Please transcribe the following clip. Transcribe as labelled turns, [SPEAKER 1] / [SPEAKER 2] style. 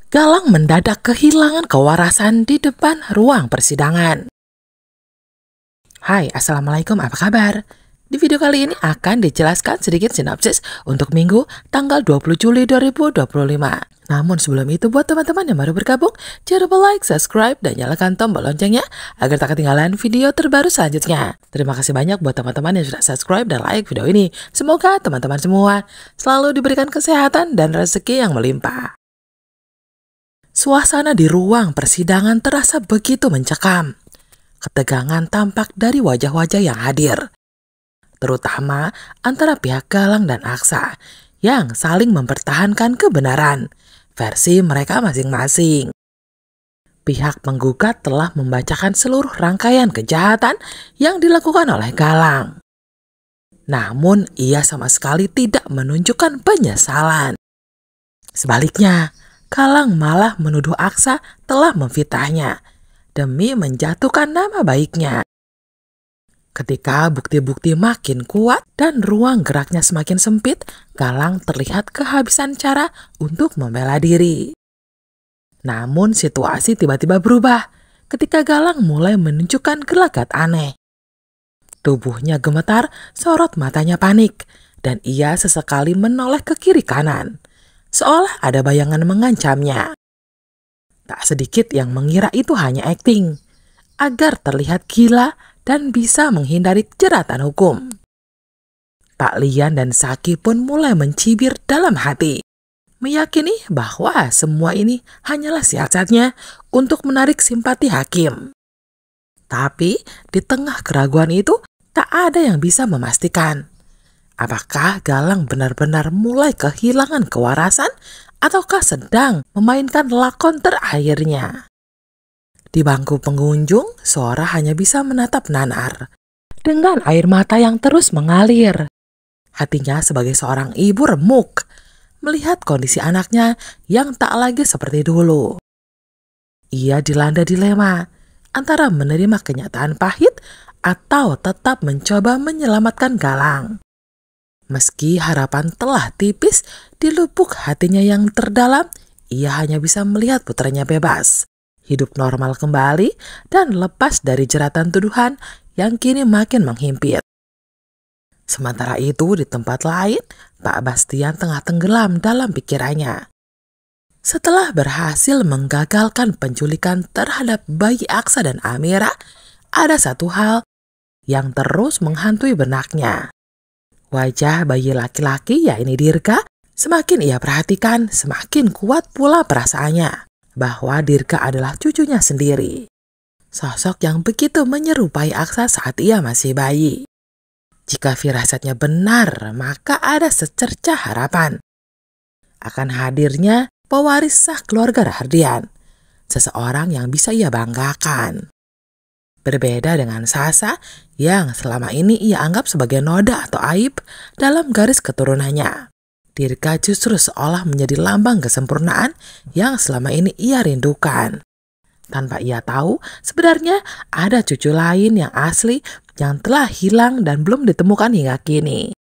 [SPEAKER 1] Galang mendadak kehilangan kewarasan di depan ruang persidangan. Hai, Assalamualaikum, apa kabar? Di video kali ini akan dijelaskan sedikit sinopsis untuk Minggu tanggal 20 Juli 2025. Namun sebelum itu, buat teman-teman yang baru bergabung, jangan lupa like, subscribe, dan nyalakan tombol loncengnya agar tak ketinggalan video terbaru selanjutnya. Terima kasih banyak buat teman-teman yang sudah subscribe dan like video ini. Semoga teman-teman semua selalu diberikan kesehatan dan rezeki yang melimpah. Suasana di ruang persidangan terasa begitu mencekam. Ketegangan tampak dari wajah-wajah yang hadir, terutama antara pihak Galang dan Aksa yang saling mempertahankan kebenaran versi mereka masing-masing. Pihak penggugat telah membacakan seluruh rangkaian kejahatan yang dilakukan oleh Galang. Namun ia sama sekali tidak menunjukkan penyesalan. Sebaliknya, Galang malah menuduh Aksa telah memfitnahnya demi menjatuhkan nama baiknya. Ketika bukti-bukti makin kuat dan ruang geraknya semakin sempit, Galang terlihat kehabisan cara untuk membela diri. Namun situasi tiba-tiba berubah ketika Galang mulai menunjukkan gelagat aneh. Tubuhnya gemetar, sorot matanya panik, dan ia sesekali menoleh ke kiri kanan, seolah ada bayangan mengancamnya. Tak sedikit yang mengira itu hanya akting, agar terlihat gila dan bisa menghindari jeratan hukum. Pak Lian dan Saki pun mulai mencibir dalam hati, meyakini bahwa semua ini hanyalah siasatnya untuk menarik simpati hakim. Tapi di tengah keraguan itu, tak ada yang bisa memastikan apakah Galang benar-benar mulai kehilangan kewarasan ataukah sedang memainkan lakon terakhirnya. Di bangku pengunjung, Sora hanya bisa menatap Nanar dengan air mata yang terus mengalir. Hatinya sebagai seorang ibu remuk melihat kondisi anaknya yang tak lagi seperti dulu. Ia dilanda dilema antara menerima kenyataan pahit atau tetap mencoba menyelamatkan Galang. Meski harapan telah tipis di lubuk hatinya yang terdalam, ia hanya bisa melihat putranya bebas, hidup normal kembali, dan lepas dari jeratan tuduhan yang kini makin menghimpit. Sementara itu, di tempat lain, Pak Bastian tengah tenggelam dalam pikirannya. Setelah berhasil menggagalkan penculikan terhadap bayi Aksa dan Amira, ada satu hal yang terus menghantui benaknya. Wajah bayi laki-laki, yakni Dirga, semakin ia perhatikan, semakin kuat pula perasaannya bahwa Dirga adalah cucunya sendiri. Sosok yang begitu menyerupai Aksa saat ia masih bayi. Jika firasatnya benar, maka ada secercah harapan akan hadirnya pewaris sah keluarga Rahardian, seseorang yang bisa ia banggakan. Berbeda dengan Sasa yang selama ini ia anggap sebagai noda atau aib dalam garis keturunannya. Dirga justru seolah menjadi lambang kesempurnaan yang selama ini ia rindukan. Tanpa ia tahu, sebenarnya ada cucu lain yang asli yang telah hilang dan belum ditemukan hingga kini.